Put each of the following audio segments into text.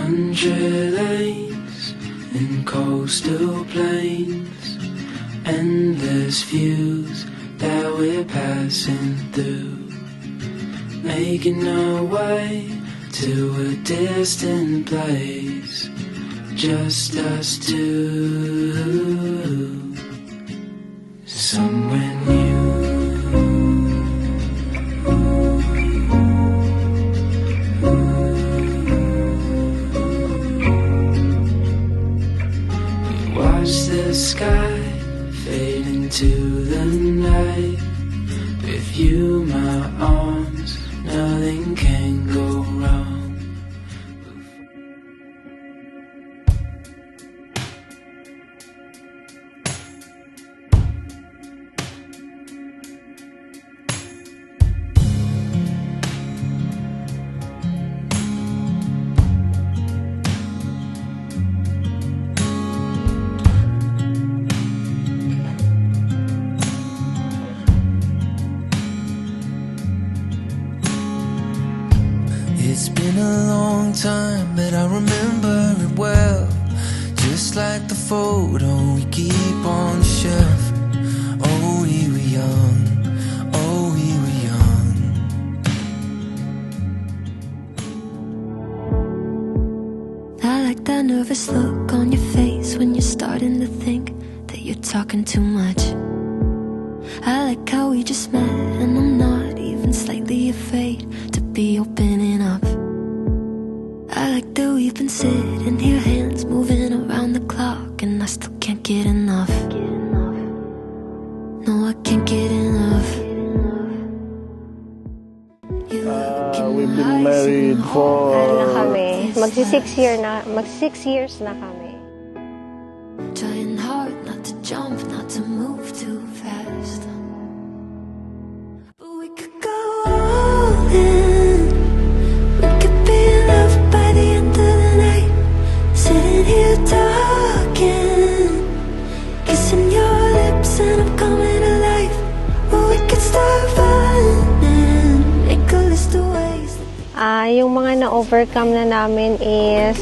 country lanes and coastal plains, endless views that we're passing through, making our way to a distant place, just us two, somewhere new. Watch the sky fade into the night. With you, my arms, nothing can go wrong. It's been a long time, but I remember it well, just like the photo we keep on the shelf. Oh, we were young, oh, we were young. I like that nervous look on your face when you're starting to think that you're talking too much. I like how we just met and I'm not even slightly afraid to be opening up. I like that we've been sitting here, hands moving around the clock, and I still can't get enough. No, I can't get enough. We've been married for... Ano na kami? Magsi-6 years na kami. Trying hard not to jump, not to move too fast. But we could go all in. We could be loved by the end of the night. Sitting here talking, kissing your lips and I'm coming alive. Or we could start running, make a list of ways. Yung mga na-overcome na namin is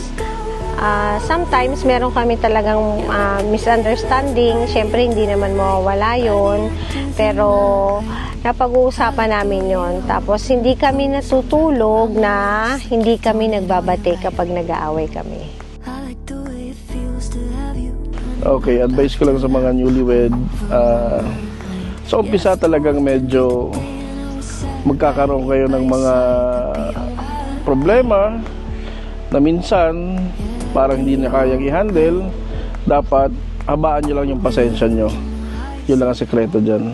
sometimes meron kami talagang misunderstanding. Siyempre, hindi naman mawawala yun. Pero, napag-uusapan namin yon. Tapos, hindi kami natutulog na hindi kami nagbabate kapag nag-aaway kami. Okay, advice ko lang sa mga newlywed. Sa umpisa talagang medyo magkakaroon kayo ng mga problema na minsan parang hindi na kayang i-handle. Dapat habaan nyo lang yung pasensya nyo. Yun lang ang sekreto dyan.